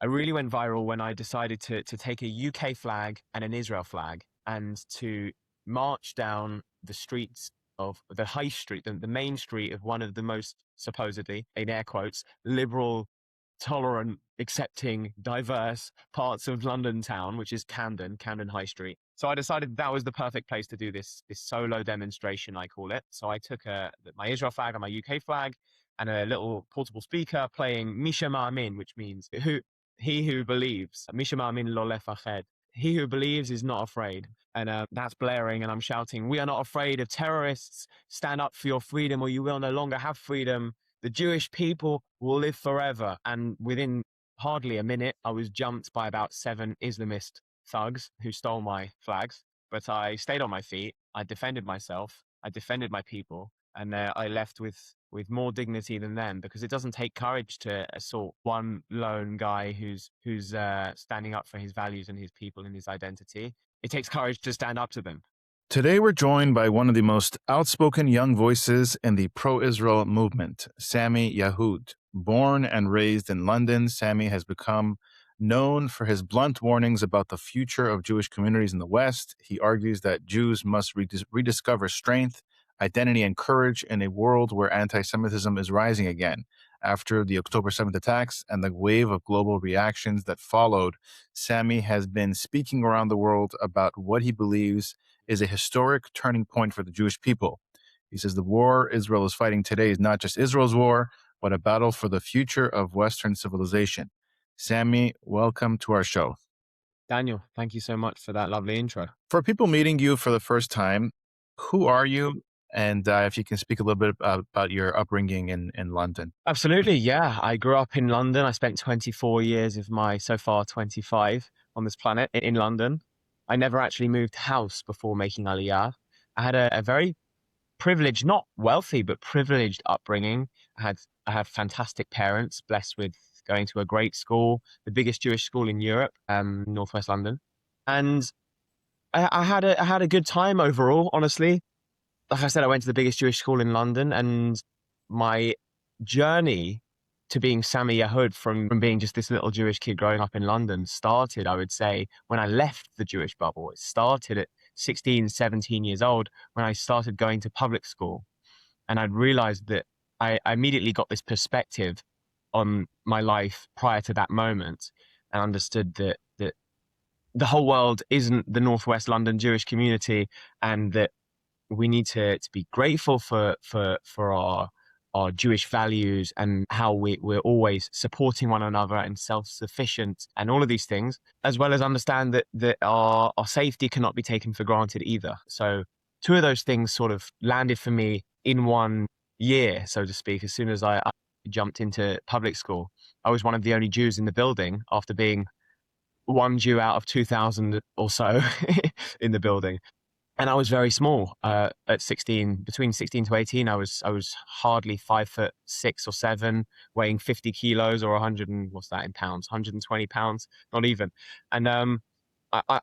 I really went viral when I decided to take a UK flag and an Israel flag and to march down the streets of the high street, the main street of one of the most supposedly, in air quotes, liberal, tolerant, accepting, diverse parts of London town, which is Camden High Street. So I decided that was the perfect place to do this solo demonstration, I call it. So I took my Israel flag and my UK flag and a little portable speaker playing Misha Ma'amin, which means he who believes, Misha Ma'amin lo lefached, he who believes is not afraid. And that's blaring, and I'm shouting, we are not afraid of terrorists. Stand up for your freedom, or you will no longer have freedom. The Jewish people will live forever. And within hardly a minute, I was jumped by about 7 Islamist thugs who stole my flags. But I stayed on my feet. I defended myself. I defended my people. And I left with more dignity than them, because it doesn't take courage to assault one lone guy who's standing up for his values and his people and his identity. It takes courage to stand up to them. Today, we're joined by one of the most outspoken young voices in the pro-Israel movement, Sammy Yahood. Born and raised in London, Sammy has become known for his blunt warnings about the future of Jewish communities in the West. He argues that Jews must rediscover strength, identity, and courage in a world where anti-Semitism is rising again. After the October 7th attacks and the wave of global reactions that followed, Sammy has been speaking around the world about what he believes is a historic turning point for the Jewish people. He says the war Israel is fighting today is not just Israel's war, but a battle for the future of Western civilization. Sammy, welcome to our show. Daniel, thank you so much for that lovely intro. For people meeting you for the first time, who are you? And if you can speak a little bit about your upbringing in London. Absolutely, yeah. I grew up in London. I spent 24 years of my, so far 25, on this planet in London. I never actually moved house before making Aliyah. I had a very privileged, not wealthy, but privileged upbringing. I have fantastic parents, blessed with going to a great school, the biggest Jewish school in Europe, Northwest London. And I had a good time overall, honestly. Like I said, I went to the biggest Jewish school in London, and my journey to being Sammy Yahood from being just this little Jewish kid growing up in London started, I would say, when I left the Jewish bubble. It started at 16, 17 years old when I started going to public school. And I'd realized that I immediately got this perspective on my life prior to that moment, and understood that the whole world isn't the Northwest London Jewish community, and that we need to be grateful for our Jewish values and how we're always supporting one another and self-sufficient and all of these things, as well as understand that our safety cannot be taken for granted either. So 2 of those things sort of landed for me in 1 year, so to speak. As soon as I jumped into public school, I was one of the only Jews in the building, after being 1 Jew out of 2,000 or so in the building. And I was very small at 16. Between 16 to 18, I was hardly 5'6" or 7, weighing 50 kilos or 100 and what's that in pounds? 120 pounds, not even. And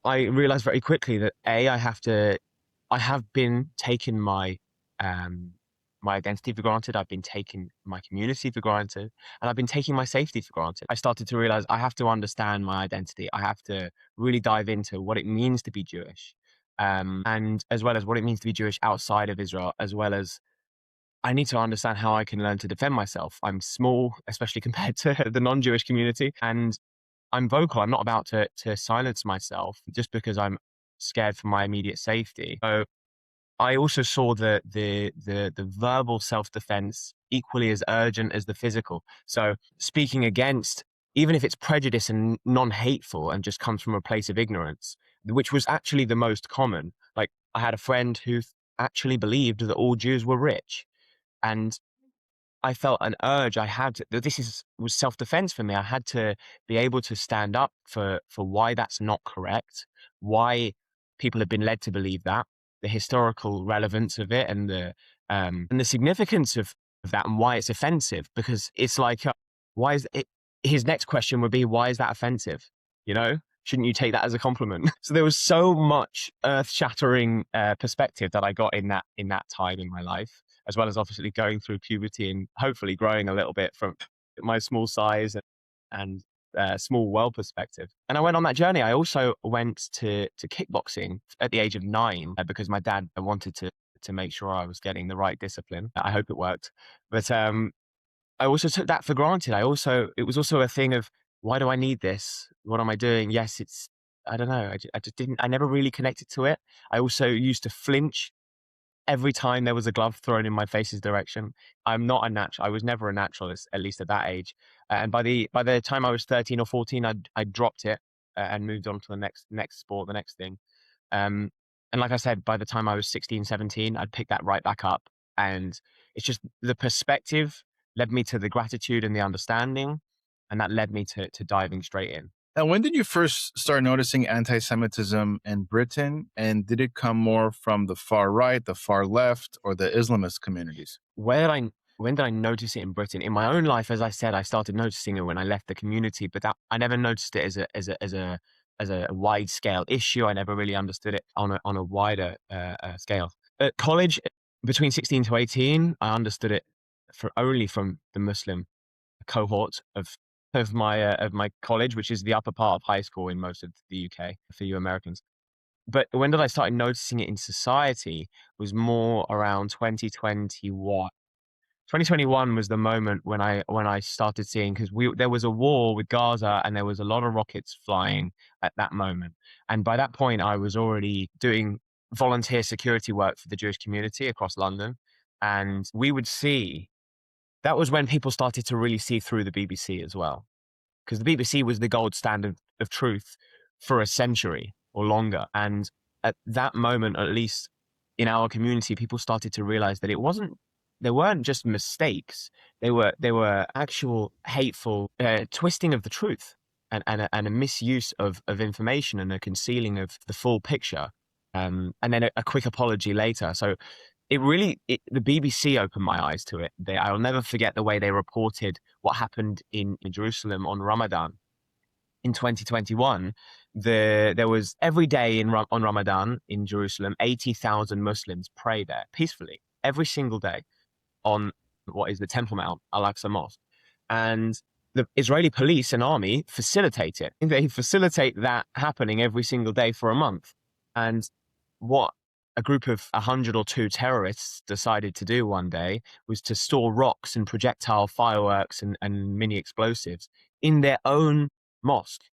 I realized very quickly that I have been taking my identity for granted. I've been taking my community for granted, and I've been taking my safety for granted. I started to realize I have to understand my identity. I have to really dive into what it means to be Jewish. And as well as what it means to be Jewish outside of Israel, as well as I need to understand how I can learn to defend myself. I'm small, especially compared to the non-Jewish community, and I'm vocal. I'm not about to silence myself just because I'm scared for my immediate safety. So I also saw the verbal self-defense equally as urgent as the physical. So speaking against, even if it's prejudice and non-hateful and just comes from a place of ignorance, which was actually the most common. Like, I had a friend who actually believed that all Jews were rich. And I felt an urge. Was self-defense for me. I had to be able to stand up for why that's not correct, why people have been led to believe that, the historical relevance of it, and the significance of that, and why it's offensive. Because it's like, why is it? His next question would be, why is that offensive? You know, shouldn't you take that as a compliment? So there was so much earth-shattering perspective that I got in that time in my life, as well as obviously going through puberty and hopefully growing a little bit from my small size and small world perspective. And I went on that journey. I also went to kickboxing at the age of 9 because my dad wanted to make sure I was getting the right discipline. I hope it worked. But I also took that for granted. It was also a thing of, why do I need this? What am I doing? Yes, I don't know. I just didn't, I never really connected to it. I also used to flinch every time there was a glove thrown in my face's direction. I'm not a natural. I was never a naturalist, at least at that age. And by the time I was 13 or 14, I dropped it and moved on to the next sport, the next thing. Um, and like I said, by the time I was 16, 17, I'd pick that right back up. And it's just the perspective led me to the gratitude and the understanding, and that led me to diving straight in. Now, when did you first start noticing anti-Semitism in Britain? And did it come more from the far right, the far left, or the Islamist communities? When did I notice it in Britain? In my own life, as I said, I started noticing it when I left the community, but I never noticed it as a wide scale issue. I never really understood it on a wider scale. At college, between 16 to 18, I understood it only from the Muslim cohort of my college, which is the upper part of high school in most of the UK for you Americans. But when did I start noticing it in society was more around 2021. 2021 was the moment when I started seeing, because there was a war with Gaza and there was a lot of rockets flying at that moment. And by that point, I was already doing volunteer security work for the Jewish community across London. And we would see, that was when people started to really see through the BBC as well, because the BBC was the gold standard of truth for a century or longer. And at that moment, at least in our community, people started to realize that there weren't just mistakes. They were actual hateful twisting of the truth and a misuse of information and a concealing of the full picture. And then a quick apology later. So the BBC opened my eyes to it. I'll never forget the way they reported what happened in Jerusalem on Ramadan in 2021. There was every day on Ramadan in Jerusalem, 80,000 Muslims pray there peacefully every single day on what is the Temple Mount, Al-Aqsa Mosque. And the Israeli police and army facilitate it. They facilitate that happening every single day for a month. And what a group of 100 or 2 terrorists decided to do one day was to store rocks and projectile fireworks and mini explosives in their own mosque,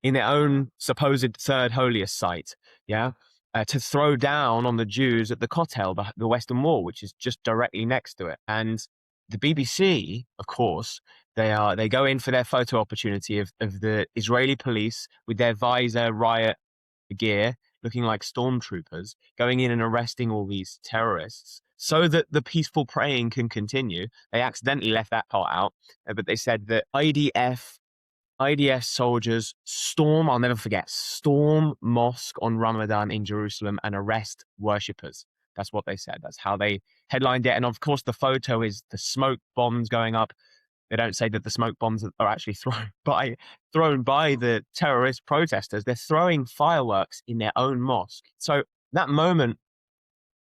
in their own supposed third holiest site, to throw down on the Jews at the Kotel, the Western Wall, which is just directly next to it. And the BBC, of course, they go in for their photo opportunity of the Israeli police with their visor riot gear, looking like stormtroopers, going in and arresting all these terrorists so that the peaceful praying can continue. They accidentally left that part out, but they said that IDS soldiers I'll never forget, storm mosque on Ramadan in Jerusalem and arrest worshippers. That's what they said. That's how they headlined it. And of course, the photo is the smoke bombs going up. They don't say that the smoke bombs are actually thrown by the terrorist protesters. They're throwing fireworks in their own mosque. So that moment,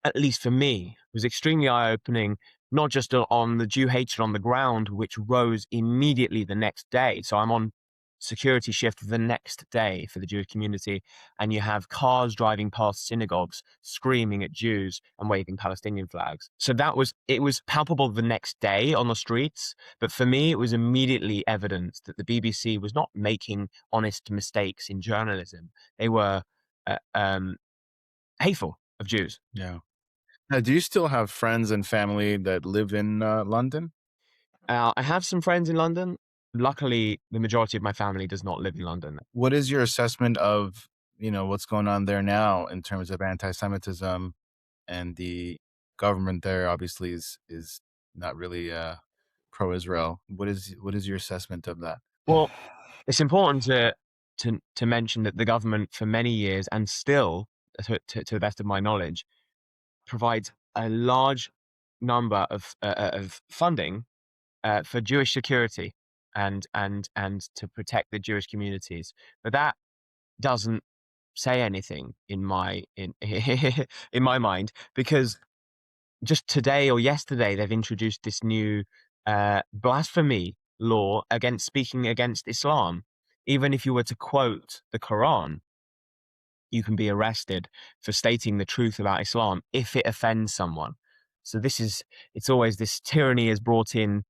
at least for me, was extremely eye-opening, not just on the Jew hatred on the ground, which rose immediately the next day. So I'm on security shift the next day for the Jewish community, and you have cars driving past synagogues screaming at Jews and waving Palestinian flags. So it was palpable the next day on the streets, but for me it was immediately evidence that the BBC was not making honest mistakes in journalism. They were hateful of Jews. Yeah. Now, do you still have friends and family that live in London? I have some friends in London. Luckily, the majority of my family does not live in London. What is your assessment of, what's going on there now in terms of anti-Semitism, and the government there obviously is not really pro-Israel. What is your assessment of that? Well, it's important to mention that the government for many years, and still to the best of my knowledge, provides a large number of funding for Jewish security and to protect the Jewish communities. But that doesn't say anything in my in my mind, because just today or yesterday they've introduced this new blasphemy law against speaking against Islam. Even if you were to quote the Quran, you can be arrested for stating the truth about Islam if it offends someone. So it's always this tyranny is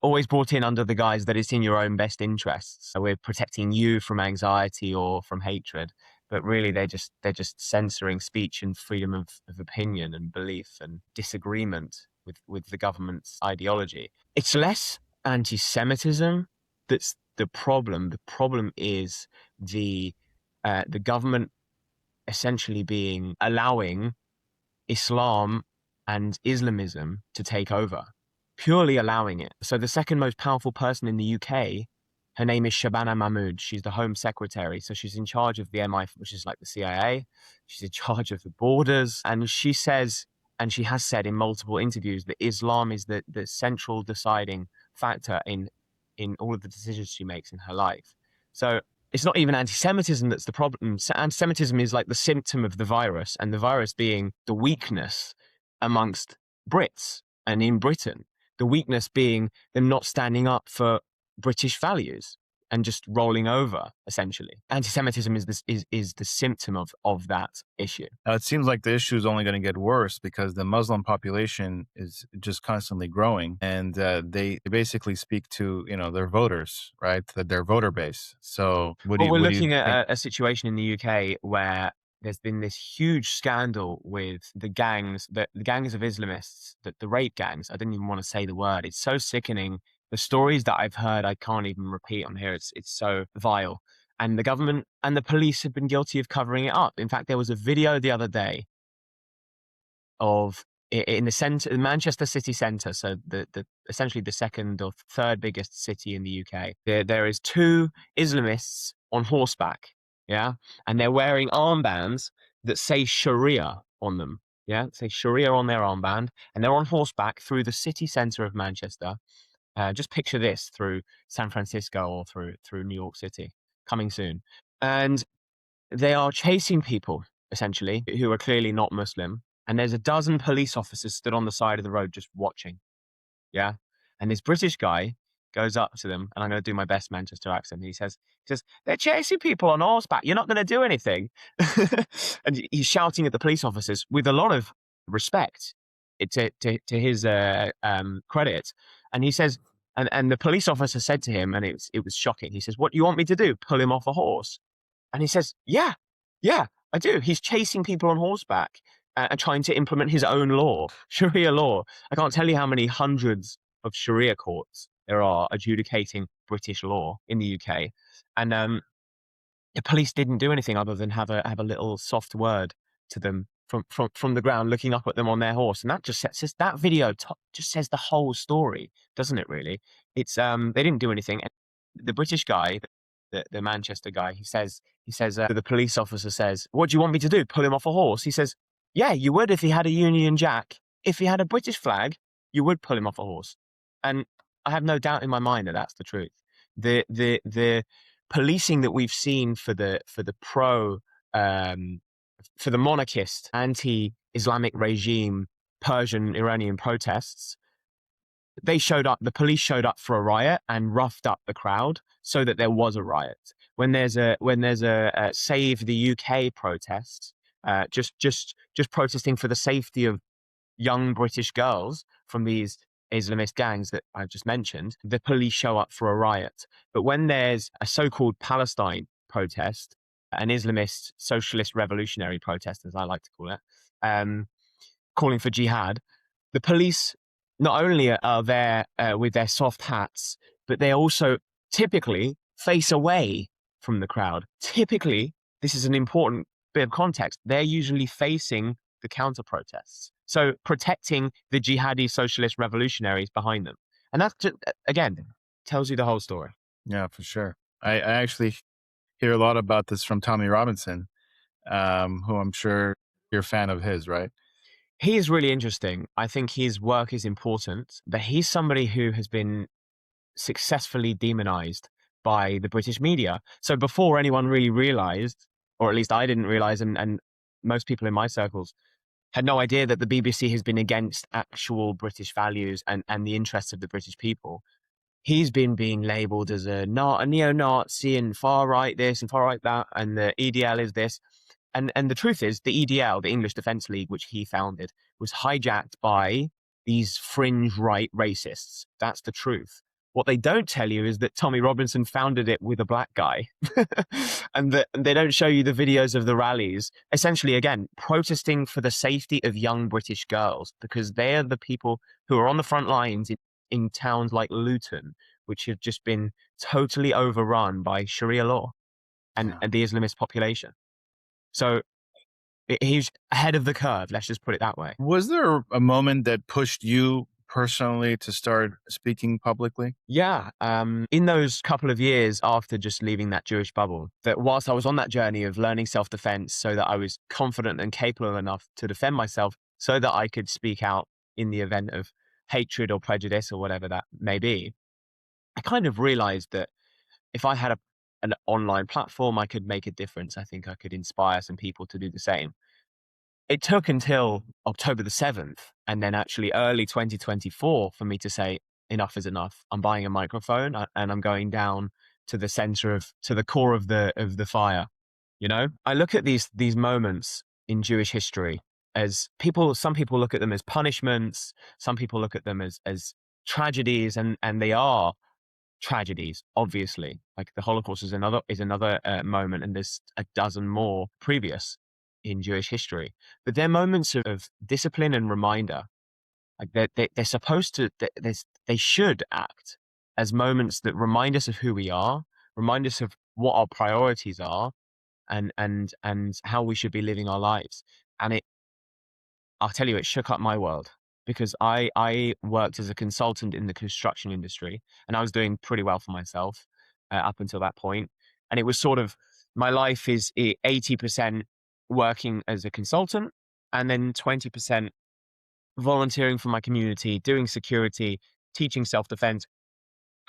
always brought in under the guise that it's in your own best interests. So we're protecting you from anxiety or from hatred, but really they're just censoring speech and freedom of opinion and belief and disagreement with the government's ideology. It's less anti-Semitism that's the problem. The problem is the government essentially allowing Islam and Islamism to take over, purely allowing it. So the second most powerful person in the UK, her name is Shabana Mahmood. She's the Home Secretary. So she's in charge of the MI, which is like the CIA. She's in charge of the borders. And she says, and she has said in multiple interviews, that Islam is the central deciding factor in all of the decisions she makes in her life. So it's not even anti-Semitism that's the problem. Anti-Semitism is like the symptom of the virus, and the virus being the weakness amongst Brits and in Britain. The weakness being them not standing up for British values and just rolling over, essentially. Anti-Semitism is the symptom of that issue. It seems like the issue is only going to get worse because the Muslim population is just constantly growing, and they basically speak to their voters, right? Their voter base. So we're looking at a situation in the UK where there's been this huge scandal with the gangs of Islamists, the rape gangs. I didn't even want to say the word. It's so sickening. The stories that I've heard, I can't even repeat on here. It's so vile. And the government and the police have been guilty of covering it up. In fact, there was a video the other day of in the center, Manchester city centre, so the essentially the second or third biggest city in the UK. There is two Islamists on horseback, yeah, and they're wearing armbands that say Sharia on them, yeah, say Sharia on their armband, and they're on horseback through the city centre of Manchester. Just picture this through San Francisco or through New York City, coming soon, and they are chasing people essentially who are clearly not Muslim. And there's a dozen police officers stood on the side of the road just watching. Yeah. And this British guy goes up to them, and I'm going to do my best Manchester accent. He says, they're chasing people on horseback. You're not going to do anything. And he's shouting at the police officers with a lot of respect to his credit. And he says, and the police officer said to him, and it was shocking. He says, "What do you want me to do? Pull him off a horse?" And he says, yeah, I do. He's chasing people on horseback and trying to implement his own law, Sharia law. I can't tell you how many hundreds of Sharia courts there are adjudicating British law in the UK. And the police didn't do anything other than have a little soft word to them from the ground, looking up at them on their horse. And that just says that video just says the whole story, doesn't it? Really, it's they didn't do anything. The British guy, the Manchester guy, he says the police officer says, "What do you want me to do? Pull him off a horse?" He says, "Yeah, you would if he had a Union Jack. If he had a British flag, you would pull him off a horse." And I have no doubt in my mind that that's the truth. The policing that we've seen for the for the monarchist, anti-Islamic regime, Persian Iranian protests, the police showed up for a riot and roughed up the crowd so that there was a riot. When there's a Save the UK protest, just protesting for the safety of young British girls from these Islamist gangs that I've just mentioned, the police show up for a riot. But when there's a so-called Palestine protest, an Islamist socialist revolutionary protest, as I like to call it, calling for jihad, the police not only are there with their soft hats, but they also typically face away from the crowd. Typically, this is an important bit of context, they're usually facing the counter-protests. So protecting the jihadi socialist revolutionaries behind them. And that, again, tells you the whole story. Yeah, for sure. I actually hear a lot about this from Tommy Robinson, who I'm sure you're a fan of his, right? He is really interesting. I think his work is important, but he's somebody who has been successfully demonized by the British media. So before anyone really realized, or at least I didn't realize, and most people in my circles had no idea that the BBC has been against actual British values and the interests of the British people. he's been being labeled as a neo-Nazi and far right this and far right that, and the EDL is this. And the truth is, the EDL, the English Defence League, which he founded, was hijacked by these fringe right racists. That's the truth. What they don't tell you is that Tommy Robinson founded it with a black guy. And that they don't show you the videos of the rallies, essentially, again, protesting for the safety of young British girls, because they're the people who are on the front lines in towns like Luton, which have just been totally overrun by Sharia law and the Islamist population. So he's ahead of the curve. Let's just put it that way. Was there a moment that pushed you personally to start speaking publicly? Yeah. In those couple of years after just leaving that Jewish bubble, that whilst I was on that journey of learning self-defense so that I was confident and capable enough to defend myself so that I could speak out in the event of hatred or prejudice or whatever that may be, I kind of realized that if I had an online platform, I could make a difference. I think I could inspire some people to do the same. It took until October the 7th and then actually early 2024 for me to say, enough is enough. I'm buying a microphone and I'm going down to the center to the core of the fire. You know, I look at these moments in Jewish history as some people look at them as punishments. Some people look at them as tragedies, and they are tragedies, obviously. Like the Holocaust is another moment, and there's a dozen more previous in Jewish history. But they're moments of discipline and reminder. Like they're supposed to, they should act as moments that remind us of who we are, remind us of what our priorities are, and how we should be living our lives. And I'll tell you, it shook up my world, because I worked as a consultant in the construction industry, and I was doing pretty well for myself up until that point. And it was sort of, my life is 80% working as a consultant and then 20% volunteering for my community, doing security, teaching self-defense,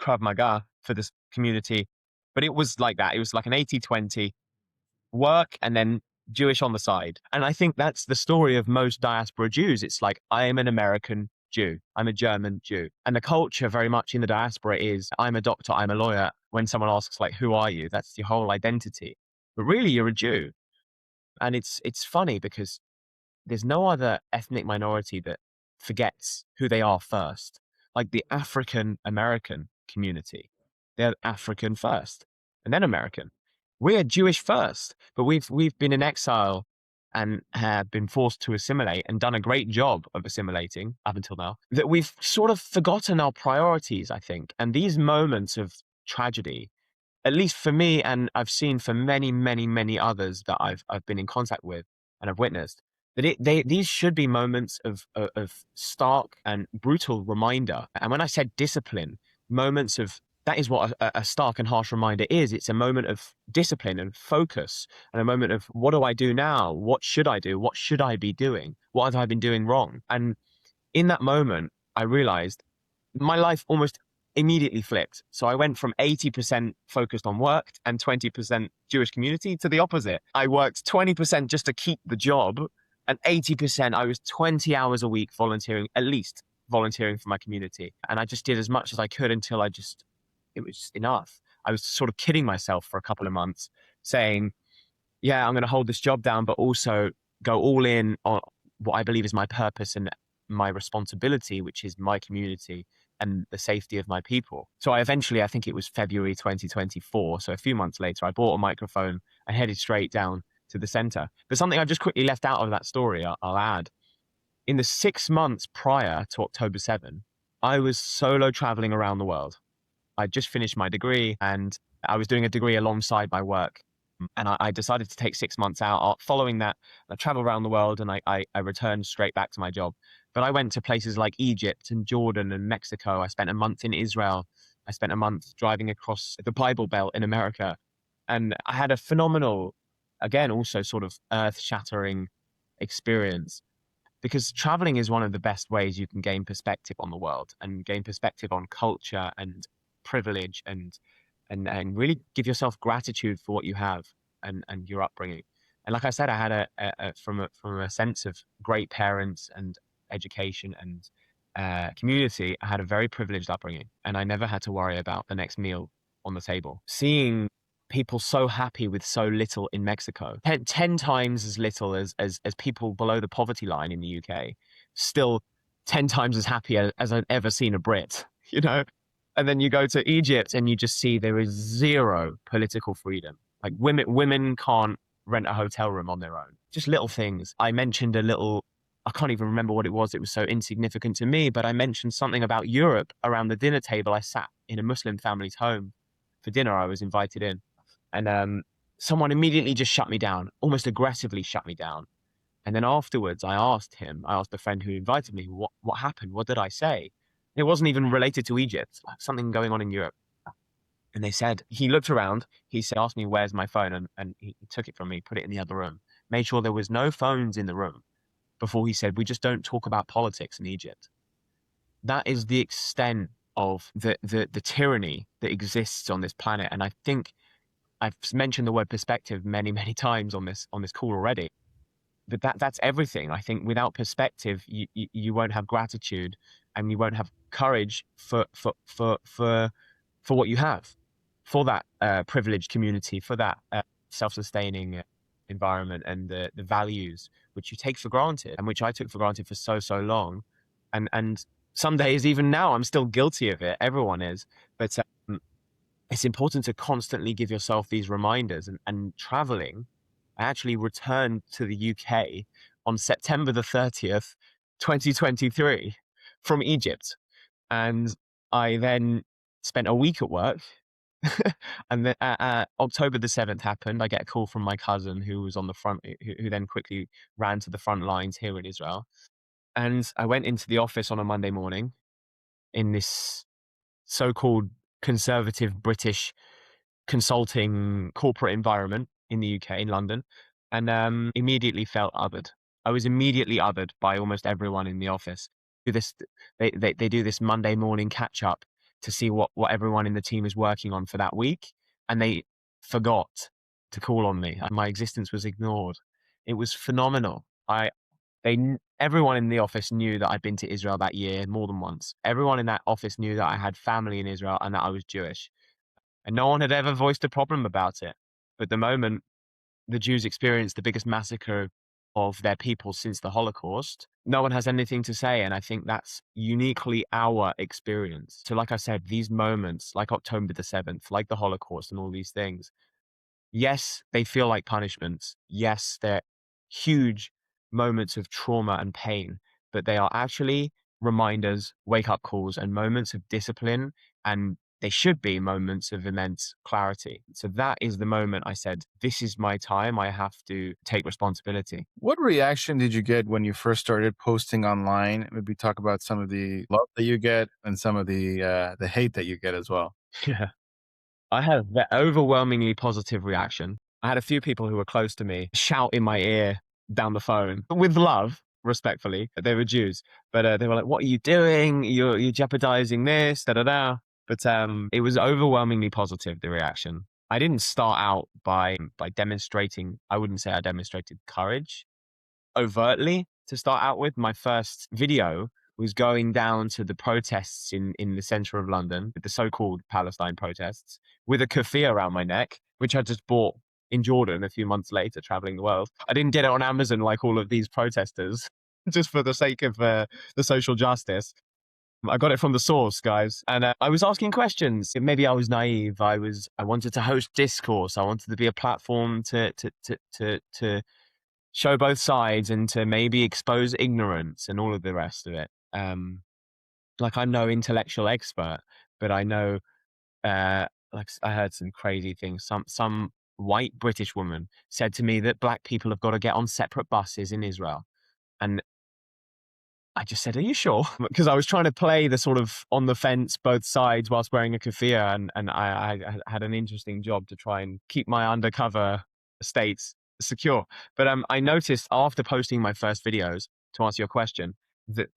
Krav Maga for this community. But it was like that. It was like an 80-20 work and then Jewish on the side. And I think that's the story of most diaspora Jews. It's like, I am an American Jew. I'm a German Jew. And the culture very much in the diaspora is, I'm a doctor, I'm a lawyer. When someone asks, like, who are you? That's your whole identity. But really, you're a Jew. And it's funny because there's no other ethnic minority that forgets who they are first. Like the African American community, they're African first and then American. We're Jewish first, but we've been in exile and have been forced to assimilate and done a great job of assimilating up until now, that we've sort of forgotten our priorities, I think. And these moments of tragedy, at least for me, and I've seen for many, many, many others that I've been in contact with and have witnessed, that these should be moments of stark and brutal reminder. And when I said discipline, moments of, that is what a stark and harsh reminder is. It's a moment of discipline and focus, and a moment of, what do I do now? What should I do? What should I be doing? What have I been doing wrong? And in that moment, I realized my life almost immediately flipped. So I went from 80% focused on work and 20% Jewish community to the opposite. I worked 20% just to keep the job, and 80% I was 20 hours a week volunteering, at least volunteering for my community. And I just did as much as I could until it was just enough. I was sort of kidding myself for a couple of months, saying, yeah, I'm going to hold this job down, but also go all in on what I believe is my purpose and my responsibility, which is my community and the safety of my people. So I think it was February 2024. So a few months later, I bought a microphone and headed straight down to the center. But something I've just quickly left out of that story, I'll add. In the 6 months prior to October 7, I was solo traveling around the world. I just finished my degree and I was doing a degree alongside my work. And I decided to take 6 months out. Following that, I traveled around the world and I returned straight back to my job. But I went to places like Egypt and Jordan and Mexico. I spent a month in Israel. I spent a month driving across the Bible Belt in America. And I had a phenomenal, again, also sort of earth-shattering experience, because traveling is one of the best ways you can gain perspective on the world and gain perspective on culture and privilege and really give yourself gratitude for what you have and your upbringing. And like I said, I had from a sense of great parents and education and community, I had a very privileged upbringing, and I never had to worry about the next meal on the table. Seeing people so happy with so little in Mexico, 10 times as little as people below the poverty line in the UK, still 10 times as happy as I've ever seen a Brit, you know? And then you go to Egypt and you just see there is zero political freedom. Like women can't rent a hotel room on their own. Just little things. I mentioned I can't even remember what it was. It was so insignificant to me, but I mentioned something about Europe around the dinner table. I sat in a Muslim family's home for dinner. I was invited in, and someone immediately just shut me down, almost aggressively shut me down. And then afterwards, I asked the friend who invited me, what happened? What did I say? It wasn't even related to Egypt, like something going on in Europe. And they said, he looked around, he said, asked me, where's my phone? And he took it from me, put it in the other room, made sure there was no phones in the room before he said, we just don't talk about politics in Egypt. That is the extent of the tyranny that exists on this planet. And I think I've mentioned the word perspective many, many times on this call already. But that's everything. I think without perspective, you won't have gratitude, and you won't have courage for what you have, for that privileged community, for that self-sustaining environment, and the values which you take for granted, and which I took for granted for so long, and some days, even now, I'm still guilty of it. Everyone is, but it's important to constantly give yourself these reminders. And traveling, I actually returned to the UK on September the 30th, 2023, from Egypt, and I then spent a week at work. And then October the 7th happened. I get a call from my cousin who was on the front, who then quickly ran to the front lines here in Israel. And I went into the office on a Monday morning in this so-called conservative British consulting corporate environment in the UK, in London, and immediately felt othered. I was immediately othered by almost everyone in the office. They do this Monday morning catch up to see what everyone in the team is working on for that week, and they forgot to call on me. My existence was ignored. It was phenomenal. Everyone in the office knew that I'd been to Israel that year more than once. Everyone in that office knew that I had family in Israel and that I was Jewish. And no one had ever voiced a problem about it. But the moment the Jews experienced the biggest massacre of their people since the Holocaust, no one has anything to say. And I think that's uniquely our experience. So like I said, these moments, like October the 7th, like the Holocaust and all these things, yes, they feel like punishments. Yes, they're huge moments of trauma and pain, but they are actually reminders, wake-up calls, and moments of discipline, and they should be moments of immense clarity. So that is the moment I said, this is my time. I have to take responsibility. What reaction did you get when you first started posting online? Maybe talk about some of the love that you get and some of the hate that you get as well. Yeah. I had an overwhelmingly positive reaction. I had a few people who were close to me shout in my ear down the phone with love, respectfully. They were Jews, but they were like, "What are you doing? You're jeopardizing this, da da da." But it was overwhelmingly positive, the reaction. I didn't start out by demonstrating. I wouldn't say I demonstrated courage overtly to start out with. My first video was going down to the protests in the center of London, the so-called Palestine protests, with a keffiyeh around my neck, which I just bought in Jordan a few months later, traveling the world. I didn't get it on Amazon like all of these protesters, just for the sake of the social justice. I got it from the source, guys, and I was asking questions. Maybe I was naive. I wanted to host discourse. I wanted to be a platform to show both sides and to maybe expose ignorance and all of the rest of it. Like, I'm no intellectual expert, but I know, like, I heard some crazy things. Some white British woman said to me that black people have got to get on separate buses in Israel. And I just said, "Are you sure?" Because I was trying to play the sort of on the fence, both sides, whilst wearing a keffiyeh, and I had an interesting job to try and keep my undercover states secure. But I noticed after posting my first videos, to answer your question, that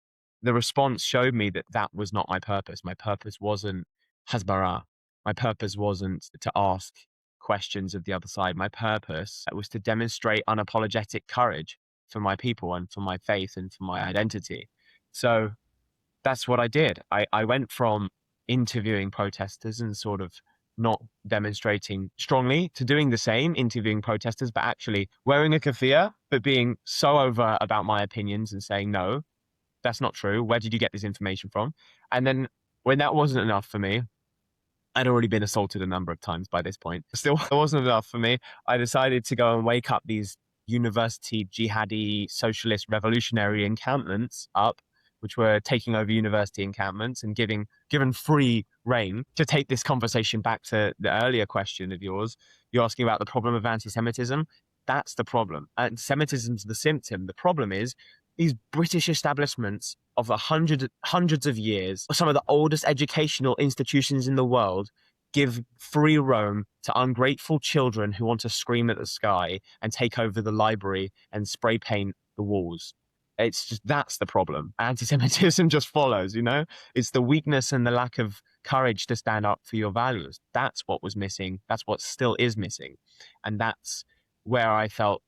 the response showed me that that was not my purpose. My purpose wasn't hasbara. My purpose wasn't to ask questions of the other side. My purpose was to demonstrate unapologetic courage for my people and for my faith and for my identity. So that's what I did. I went from interviewing protesters and sort of not demonstrating strongly to doing the same, interviewing protesters, but actually wearing a keffiyeh, but being so overt about my opinions and saying, no, that's not true. Where did you get this information from? And then when that wasn't enough for me, I'd already been assaulted a number of times by this point. Still, it wasn't enough for me. I decided to go and wake up these university jihadi socialist revolutionary encampments up, which were taking over university encampments and given free reign. To take this conversation back to the earlier question of yours, you're asking about the problem of anti-Semitism. That's the problem. Anti-Semitism's the symptom. The problem is these British establishments of hundreds of years, some of the oldest educational institutions in the world, give free roam to ungrateful children who want to scream at the sky and take over the library and spray paint the walls. It's just, that's the problem. Anti-Semitism just follows, you know? It's the weakness and the lack of courage to stand up for your values. That's what was missing. That's what still is missing. And that's where I felt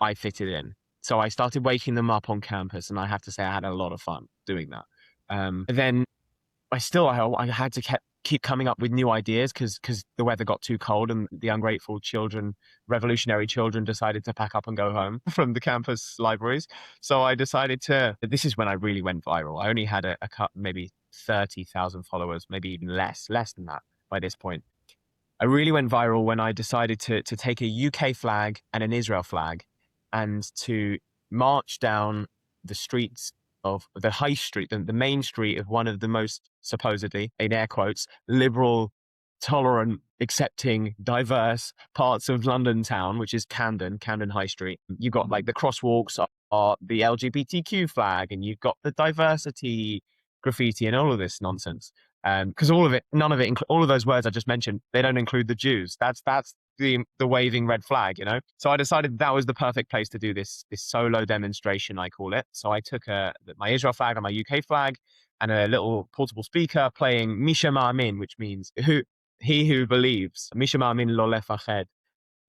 I fitted in. So I started waking them up on campus, and I have to say I had a lot of fun doing that. Then I had to keep coming up with new ideas because the weather got too cold and the ungrateful children, revolutionary children, decided to pack up and go home from the campus libraries. So I decided this is when I really went viral. I only had a cut, maybe 30,000 followers, maybe even less than that by this point. I really went viral when I decided to take a UK flag and an Israel flag and to march down the streets of the high street, the main street of one of the most supposedly, in air quotes, liberal, tolerant, accepting, diverse parts of London town, which is Camden High Street. You've got like the crosswalks are the LGBTQ flag, and you've got the diversity graffiti and all of this nonsense. Because all of those words I just mentioned, they don't include the Jews. That's the waving red flag, you know? So I decided that was the perfect place to do this solo demonstration, I call it. So I took my Israel flag and my UK flag and a little portable speaker playing Misha Ma'amin, which means he who believes. Misha Ma'amin lo lefached.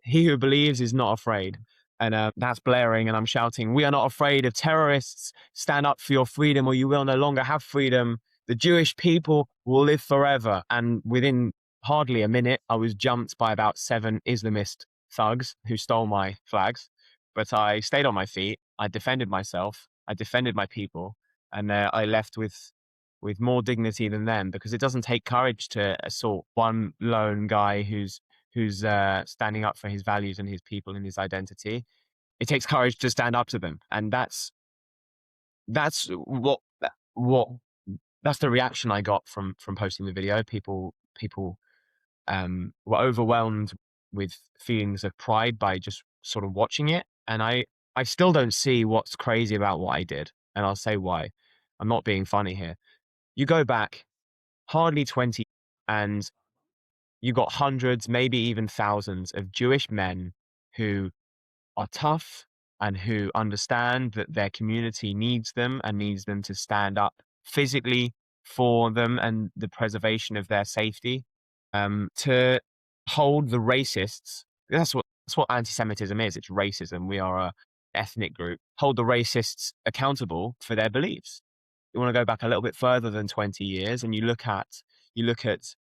He who believes is not afraid. And that's blaring, and I'm shouting, we are not afraid of terrorists. Stand up for your freedom or you will no longer have freedom. The Jewish people will live forever. And within hardly a minute, I was jumped by about 7 Islamist thugs who stole my flags. But I stayed on my feet. I defended myself. I defended my people. And I left with more dignity than them, because it doesn't take courage to assault one lone guy who's standing up for his values and his people and his identity. It takes courage to stand up to them. And that's what that's the reaction I got from posting the video. People were overwhelmed with feelings of pride by just sort of watching it. And I still don't see what's crazy about what I did. And I'll say why. I'm not being funny here. You go back hardly 20 and you got hundreds, maybe even thousands of Jewish men who are tough and who understand that their community needs them and needs them to stand up physically for them and the preservation of their safety, to hold the racists. That's what anti-Semitism is. It's racism. We are a ethnic group. Hold the racists accountable for their beliefs. You want to go back a little bit further than 20 years, and you look at the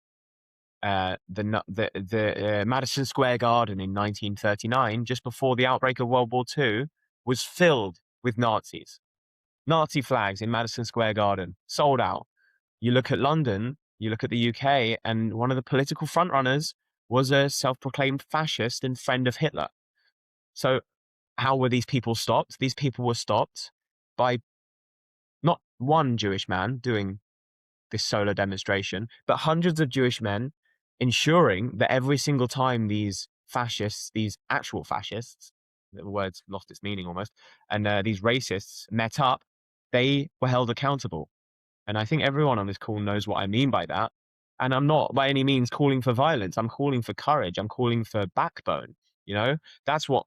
Madison Square Garden in 1939, just before the outbreak of World War II, was filled with Nazis. Nazi flags in Madison Square Garden, sold out. You look at London, you look at the UK, and one of the political frontrunners was a self-proclaimed fascist and friend of Hitler. So how were these people stopped? These people were stopped by not one Jewish man doing this solo demonstration, but hundreds of Jewish men ensuring that every single time these fascists, these actual fascists, the word's lost its meaning almost, and these racists met up, they were held accountable. And I think everyone on this call knows what I mean by that. And I'm not by any means calling for violence. I'm calling for courage. I'm calling for backbone. You know, that's what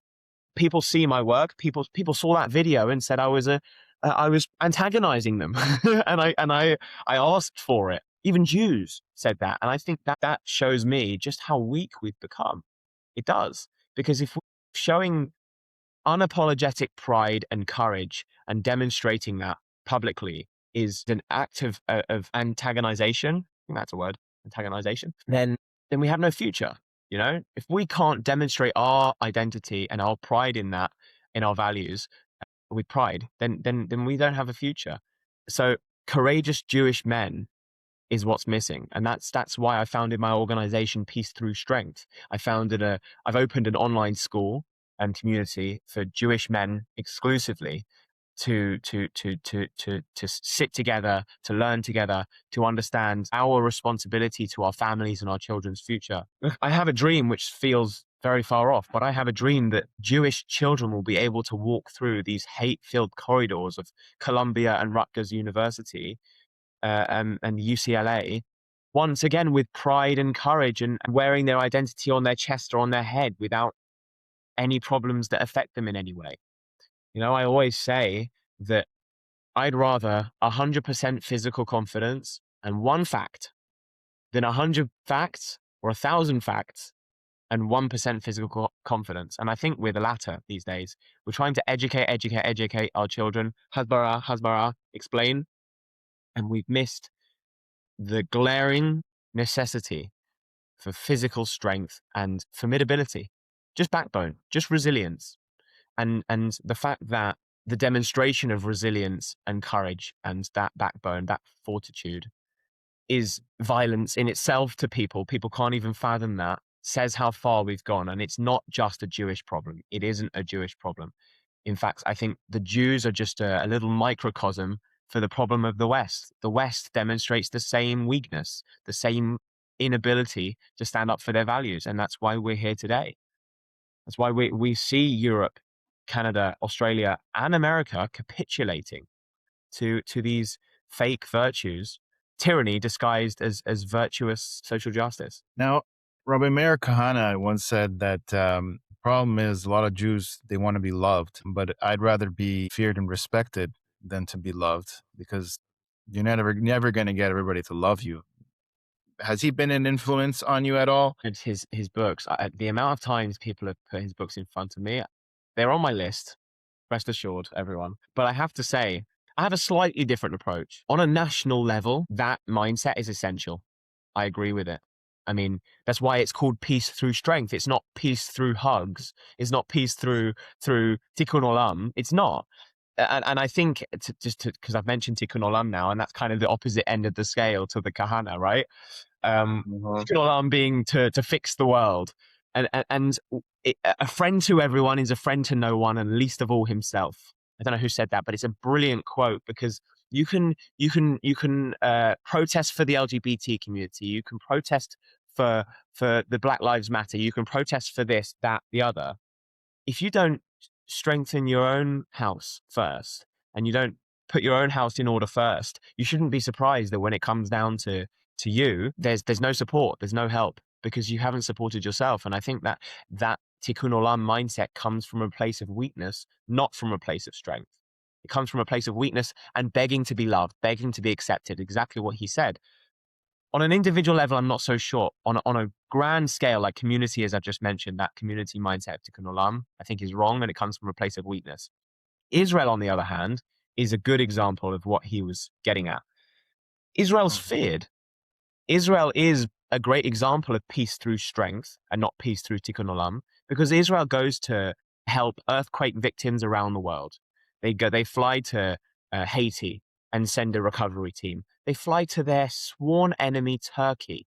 people see my work. People saw that video and said I was antagonizing them, and I asked for it. Even Jews said that, and I think that shows me just how weak we've become. It does, because if we're showing unapologetic pride and courage and demonstrating that publicly is an act of antagonization, I think that's a word, antagonization, then we have no future. You know, if we can't demonstrate our identity and our pride in that, in our values with pride, then we don't have a future. So courageous Jewish men is what's missing. And that's why I founded my organization, Peace Through Strength. I've opened an online school and community for Jewish men exclusively to sit together, to learn together, to understand our responsibility to our families and our children's future. I have a dream which feels very far off, but I have a dream that Jewish children will be able to walk through these hate-filled corridors of Columbia and Rutgers University and UCLA, once again with pride and courage and wearing their identity on their chest or on their head without any problems that affect them in any way. You know, I always say that I'd rather 100% physical confidence and one fact than 100 facts or 1,000 facts and 1% physical confidence. And I think we're the latter these days. We're trying to educate our children. Hasbara, explain. And we've missed the glaring necessity for physical strength and formidability, just backbone, just resilience. And the fact that the demonstration of resilience and courage and that backbone, that fortitude, is violence in itself to people. People can't even fathom that, says how far we've gone. And it's not just a Jewish problem. It isn't a Jewish problem. In fact, I think the Jews are just a little microcosm for the problem of the West. The West demonstrates the same weakness, the same inability to stand up for their values. And that's why we're here today. That's why we see Europe, Canada, Australia, and America capitulating to these fake virtues, tyranny disguised as virtuous social justice. Now, Rabbi Meir Kahane once said that the problem is a lot of Jews, they want to be loved, but I'd rather be feared and respected than to be loved, because you're never going to get everybody to love you. Has he been an influence on you at all? And his books, the amount of times people have put his books in front of me, they're on my list, rest assured, everyone. But I have to say, I have a slightly different approach. On a national level, that mindset is essential. I agree with it. I mean, that's why it's called peace through strength. It's not peace through hugs. It's not peace through tikkun olam. It's not. And I think, because I've mentioned tikkun olam now, and that's kind of the opposite end of the scale to the kahana, right? Tikkun olam being to fix the world. And a friend to everyone is a friend to no one, and least of all himself. I don't know who said that, but it's a brilliant quote, because you can protest for the LGBT community. You can protest for the Black Lives Matter. You can protest for this, that, the other. If you don't strengthen your own house first, and you don't put your own house in order first, you shouldn't be surprised that when it comes down to you, there's no support, there's no help, because you haven't supported yourself. And I think that tikkun olam mindset comes from a place of weakness, not from a place of strength. It comes from a place of weakness and begging to be loved, begging to be accepted, exactly what he said. On an individual level, I'm not so sure. On a grand scale, like community, as I've just mentioned, that community mindset of tikkun olam, I think is wrong, and it comes from a place of weakness. Israel, on the other hand, is a good example of what he was getting at. Israel's feared. Israel is a great example of peace through strength and not peace through tikkun olam, because Israel goes to help earthquake victims around the world. They fly to Haiti and send a recovery team. They fly to their sworn enemy, Turkey,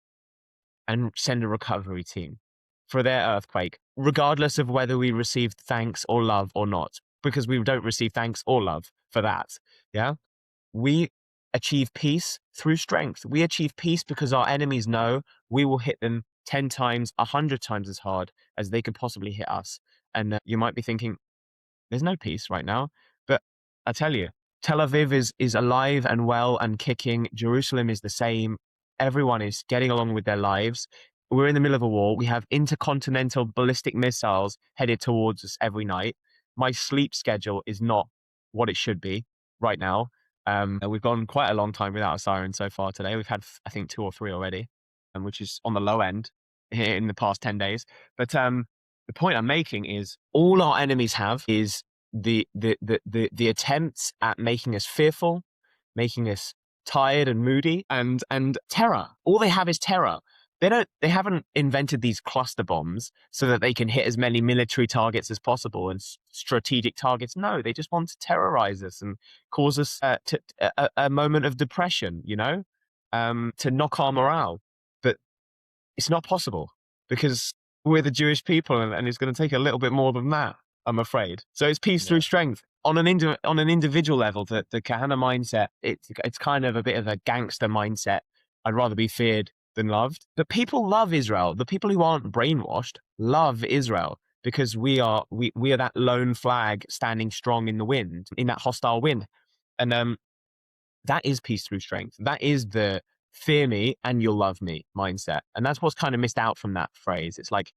and send a recovery team for their earthquake, regardless of whether we receive thanks or love or not, because we don't receive thanks or love for that. Yeah. We achieve peace through strength. We achieve peace because our enemies know we will hit them 10 times, 100 times as hard as they could possibly hit us. And you might be thinking, there's no peace right now. But I tell you, Tel Aviv is alive and well and kicking. Jerusalem is the same. Everyone is getting along with their lives. We're in the middle of a war. We have intercontinental ballistic missiles headed towards us every night. My sleep schedule is not what it should be right now. We've gone quite a long time without a siren so far today. We've had, I think, 2 or 3 already, which is on the low end in the past 10 days. But the point I'm making is all our enemies have is the attempts at making us fearful, making us tired and moody and terror. All they have is terror. They haven't invented these cluster bombs so that they can hit as many military targets as possible and strategic targets. No, they just want to terrorize us and cause us a moment of depression, to knock our morale. But it's not possible because we're the Jewish people, and it's going to take a little bit more than that, I'm afraid. So it's peace through strength. On an individual level, the Kahane mindset, it's kind of a bit of a gangster mindset. I'd rather be feared than loved. But people love Israel. The people who aren't brainwashed love Israel because we are that lone flag standing strong in the wind, in that hostile wind. And that is peace through strength. That is the fear me and you'll love me mindset. And that's what's kind of missed out from that phrase. It's like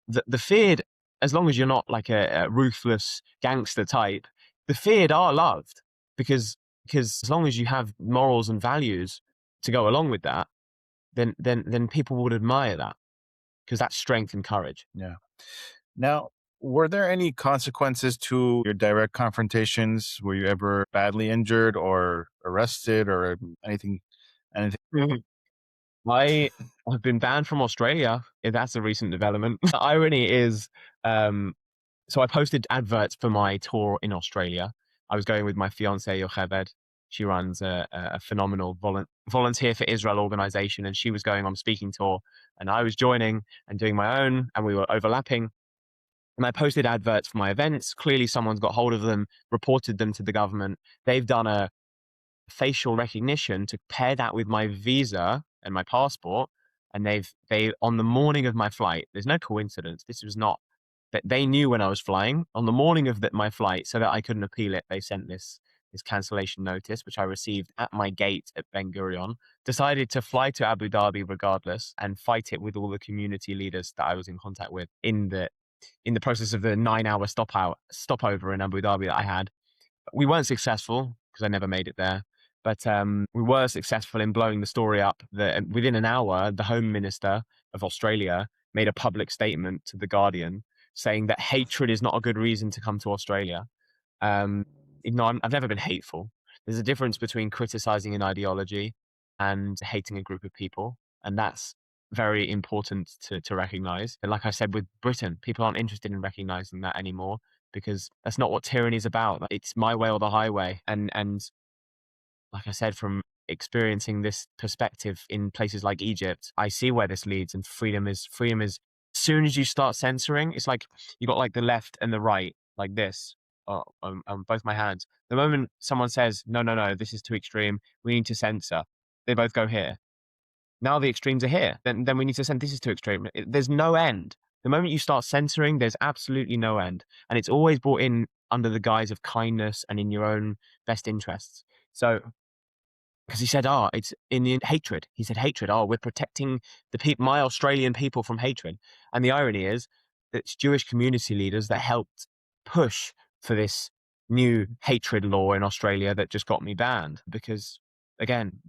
the feared, as long as you're not like a ruthless gangster type, the feared are loved because as long as you have morals and values to go along with that, then people would admire that because that's strength and courage. Yeah. Now, were there any consequences to your direct confrontations? Were you ever badly injured or arrested or anything? I have been banned from Australia. If that's a recent development. The irony is, so I posted adverts for my tour in Australia. I was going with my fiancée, Yocheved. She runs a phenomenal Volunteer for Israel organization, and she was going on speaking tour, and I was joining and doing my own, and we were overlapping. And I posted adverts for my events. Clearly, someone's got hold of them, reported them to the government. They've done a facial recognition to pair that with my visa and my passport. And they on the morning of my flight, there's no coincidence. This was not that they knew when I was flying on the morning of my flight, so that I couldn't appeal it. They sent this cancellation notice, which I received at my gate at Ben Gurion. Decided to fly to Abu Dhabi regardless and fight it with all the community leaders that I was in contact with in the process of the 9-hour stopover in Abu Dhabi that I had. We weren't successful because I never made it there. But we were successful in blowing the story up that within an hour, the Home Minister of Australia made a public statement to The Guardian saying that hatred is not a good reason to come to Australia. I've never been hateful. There's a difference between criticizing an ideology and hating a group of people. And that's very important to recognize. And like I said, with Britain, people aren't interested in recognizing that anymore because that's not what tyranny is about. It's my way or the highway. And like I said, from experiencing this perspective in places like Egypt, I see where this leads. And freedom is as soon as you start censoring, it's like you got like the left and the right, like this, on both my hands. The moment someone says, no, this is too extreme, we need to censor, they both go here. Now the extremes are here. Then we need to censor, this is too extreme. There's no end. The moment you start censoring, there's absolutely no end. And it's always brought in under the guise of kindness and in your own best interests. So, because he said, it's in hatred. He said, hatred. We're protecting my Australian people from hatred. And the irony is that it's Jewish community leaders that helped push for this new hatred law in Australia that just got me banned. Because again,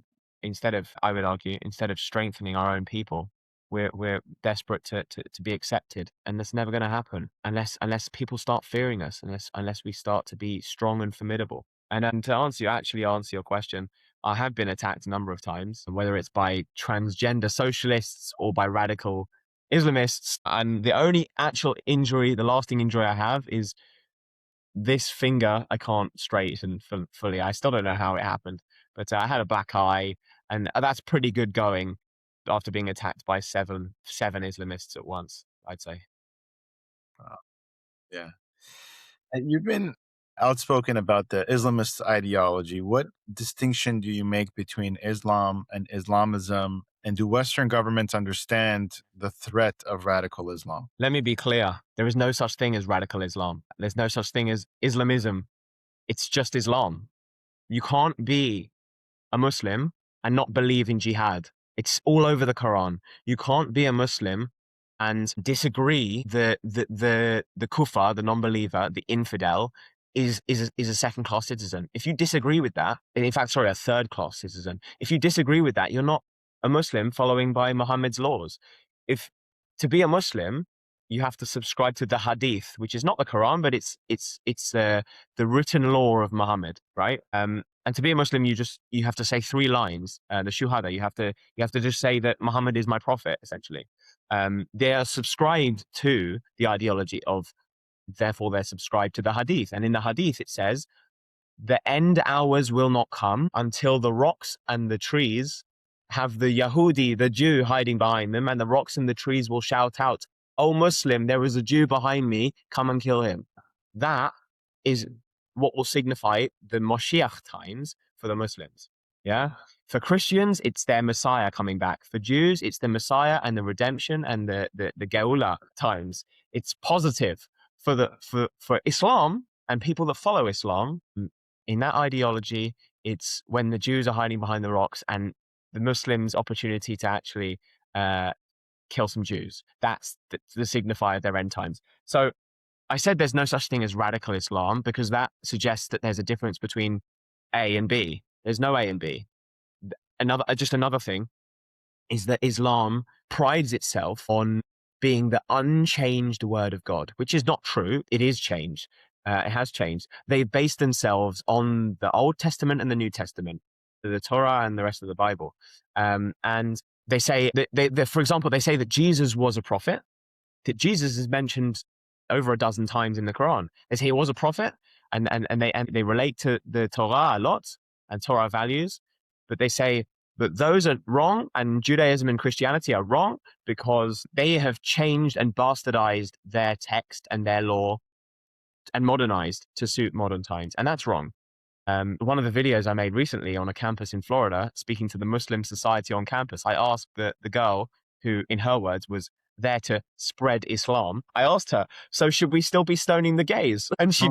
I would argue, instead of strengthening our own people, we're desperate to be accepted. And that's never going to happen unless people start fearing us, unless we start to be strong and formidable. And to answer your question, I have been attacked a number of times, whether it's by transgender socialists or by radical Islamists. And the only actual injury, the lasting injury I have is this finger I can't straighten fully. I still don't know how it happened, but I had a black eye, and that's pretty good going after being attacked by seven Islamists at once, I'd say. Yeah. And you've been outspoken about the Islamist ideology. What distinction do you make between Islam and Islamism? And do Western governments understand the threat of radical Islam? Let me be clear. There is no such thing as radical Islam. There's no such thing as Islamism. It's just Islam. You can't be a Muslim and not believe in jihad. It's all over the Quran. You can't be a Muslim and disagree the kuffar, the non-believer, the infidel, is a second-class citizen. If you disagree with that, in fact, sorry, a third-class citizen. If you disagree with that, you're not a Muslim following by Muhammad's laws. If to be a Muslim, you have to subscribe to the Hadith, which is not the Quran, but it's the written law of Muhammad, right? And to be a Muslim, you have to say 3 lines. The Shuhada, you have to just say that Muhammad is my prophet, essentially. They are subscribed to the ideology of, therefore they're subscribed to the Hadith. And in the Hadith it says, the end hours will not come until the rocks and the trees have the Yahudi, the Jew, hiding behind them, and the rocks and the trees will shout out, "O Muslim, there is a Jew behind me, come and kill him." That is what will signify the Moshiach times for the Muslims. Yeah. For Christians, it's their Messiah coming back. For Jews, it's the Messiah and the redemption and the Geula times. It's positive. For Islam and people that follow Islam, in that ideology, it's when the Jews are hiding behind the rocks and the Muslims' opportunity to actually kill some Jews. That's the signifier of their end times. So I said there's no such thing as radical Islam because that suggests that there's a difference between A and B. There's no A and B. Another thing is that Islam prides itself on being the unchanged word of God, which is not true. It is changed. It has changed. They base themselves on the Old Testament and the New Testament, the Torah and the rest of the Bible. And they say, for example, they say that Jesus was a prophet, that Jesus is mentioned over a dozen times in the Quran. They say he was a prophet, and they relate to the Torah a lot and Torah values, but they say that those are wrong, and Judaism and Christianity are wrong because they have changed and bastardized their text and their law and modernized to suit modern times, and that's wrong. One of the videos I made recently on a campus in Florida, speaking to the Muslim society on campus, I asked the girl who, in her words, was there to spread Islam. I asked her, so should we still be stoning the gays? And she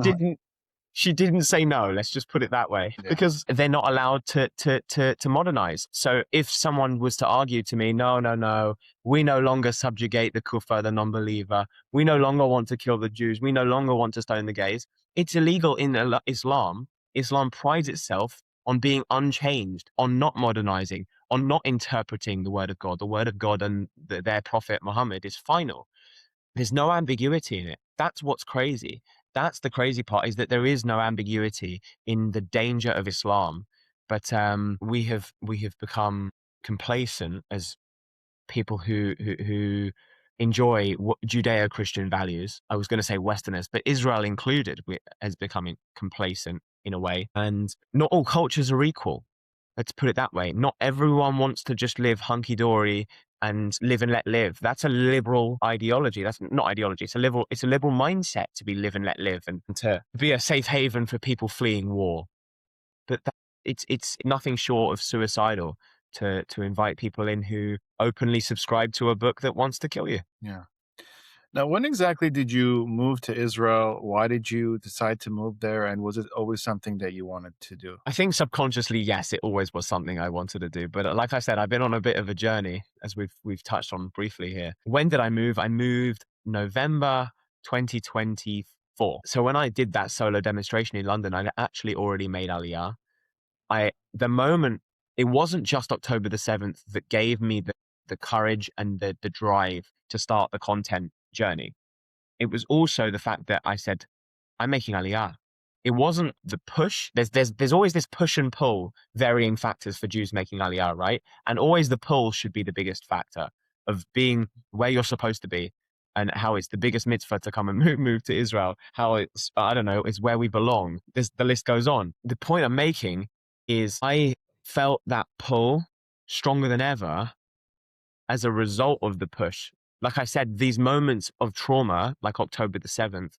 didn't say no. Let's just put it that way, because they're not allowed to modernize. So if someone was to argue to me, no, we no longer subjugate the kuffar, the non-believer. We no longer want to kill the Jews. We no longer want to stone the gays. It's illegal in Islam. Islam prides itself on being unchanged, on not modernizing, on not interpreting the word of God. The word of God and their prophet Muhammad is final. There's no ambiguity in it. That's what's crazy. That's the crazy part, is that there is no ambiguity in the danger of Islam. But we have become complacent as people who enjoy Judeo-Christian values. I was going to say Westerners, but Israel included has becoming complacent in a way. And not all cultures are equal. Let's put it that way. Not everyone wants to just live hunky-dory and live and let live. That's a liberal ideology. That's not ideology. It's a liberal mindset to be live and let live and to be a safe haven for people fleeing war. But it's nothing short of suicidal to invite people in who openly subscribe to a book that wants to kill you. Yeah. Now, when exactly did you move to Israel? Why did you decide to move there? And was it always something that you wanted to do? I think subconsciously, yes, it always was something I wanted to do. But like I said, I've been on a bit of a journey, as we've touched on briefly here. When did I move? I moved November 2024. So when I did that solo demonstration in London, I actually already made Aliyah. The moment, it wasn't just October the 7th that gave me the courage and the drive to start the content journey. It was also the fact that I said, I'm making Aliyah. It wasn't the push. There's always this push and pull, varying factors for Jews making Aliyah, right? And always the pull should be the biggest factor of being where you're supposed to be, and how it's the biggest mitzvah to come and move to Israel. How it's, I don't know, it's where we belong. The list goes on. The point I'm making is I felt that pull stronger than ever as a result of the push. Like I said, these moments of trauma, like October the 7th,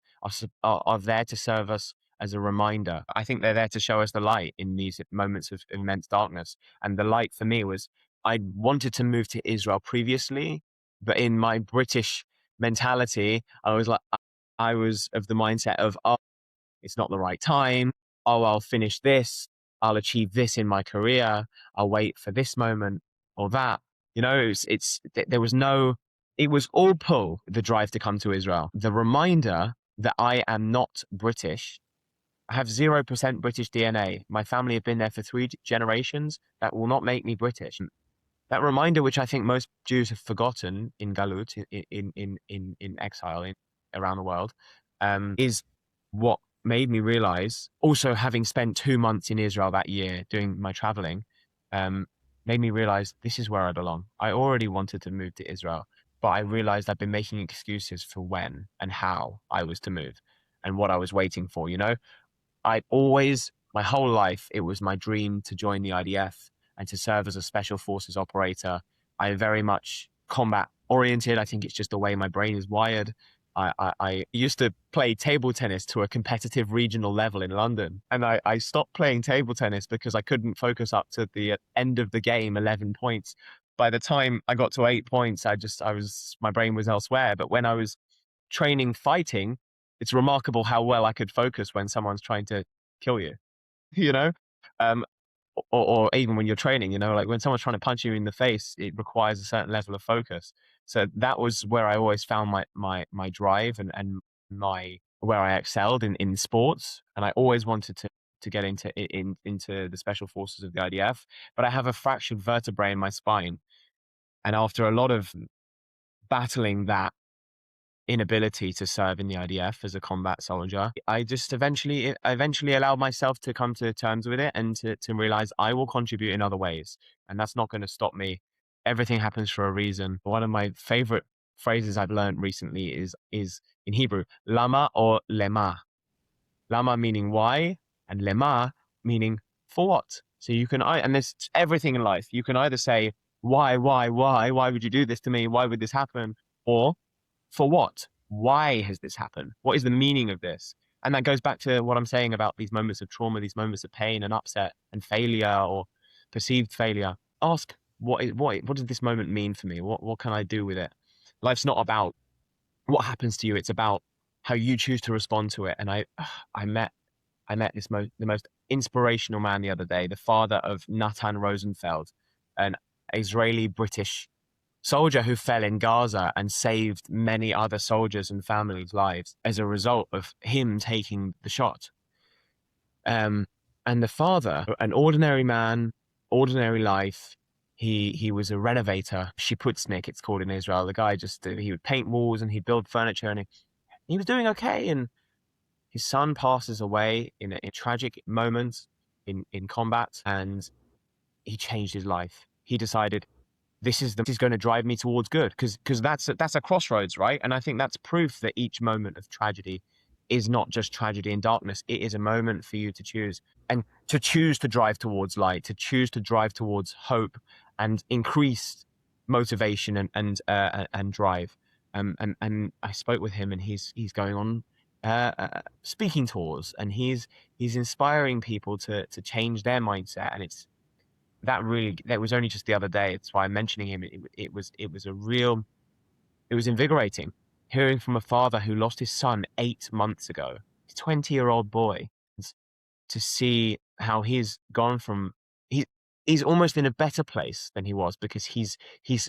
are there to serve us as a reminder. I think they're there to show us the light in these moments of immense darkness. And the light for me was, I wanted to move to Israel previously, but in my British mentality, I was of the mindset of, oh, it's not the right time. Oh, I'll finish this. I'll achieve this in my career. I'll wait for this moment or that. You know, it was all pull, the drive to come to Israel. The reminder that I am not British. I have 0% British DNA. My family have been there for 3 generations. That will not make me British. That reminder, which I think most Jews have forgotten in Galut, in exile around the world, is what made me realize, also having spent 2 months in Israel that year doing my traveling, made me realize this is where I belong. I already wanted to move to Israel, but I realized I've been making excuses for when and how I was to move and what I was waiting for, you know? I always, my whole life, it was my dream to join the IDF and to serve as a special forces operator. I very much combat oriented. I think it's just the way my brain is wired. I used to play table tennis to a competitive regional level in London. And I stopped playing table tennis because I couldn't focus up to the end of the game, 11 points. By the time I got to 8 points, my brain was elsewhere. But when I was training fighting, it's remarkable how well I could focus when someone's trying to kill you, you know? Um, or even when you're training, you know, like when someone's trying to punch you in the face, it requires a certain level of focus. So that was where I always found my drive and my where I excelled in sports. And I always wanted to get into the special forces of the IDF, but I have a fractured vertebrae in my spine. And after a lot of battling that inability to serve in the IDF as a combat soldier, I just eventually allowed myself to come to terms with it and to realize I will contribute in other ways. And that's not going to stop me. Everything happens for a reason. One of my favorite phrases I've learned recently is in Hebrew, lama or lema. Lama meaning why, and lema meaning for what. So you can, and there's everything in life. You can either say, why would you do this to me? Why would this happen? Or for what? Why has this happened? What is the meaning of this? And that goes back to what I'm saying about these moments of trauma, these moments of pain and upset and failure or perceived failure. Ask, what does this moment mean for me? What can I do with it? Life's not about what happens to you. It's about how you choose to respond to it. And I met the most inspirational man the other day, the father of Natan Rosenfeld, an Israeli British soldier who fell in Gaza and saved many other soldiers and families' lives as a result of him taking the shot. And the father, an ordinary man, ordinary life. He was a renovator, shiputznik, it's called in Israel. The guy he would paint walls and he'd build furniture, and he was doing okay. And his son passes away in a tragic moment in combat, and he changed his life. He decided, this is going to drive me towards good, because that's a crossroads, right? And I think that's proof that each moment of tragedy is not just tragedy and darkness. It is a moment for you to choose, and to choose to drive towards light, to choose to drive towards hope and increased motivation and drive. And I spoke with him, and he's going on speaking tours, and he's inspiring people to change their mindset. And that was only just the other day. That's why I'm mentioning him. It was invigorating hearing from a father who lost his son 8 months ago, a 20-year-old boy, to see how he's gone from, he's almost in a better place than he was, because his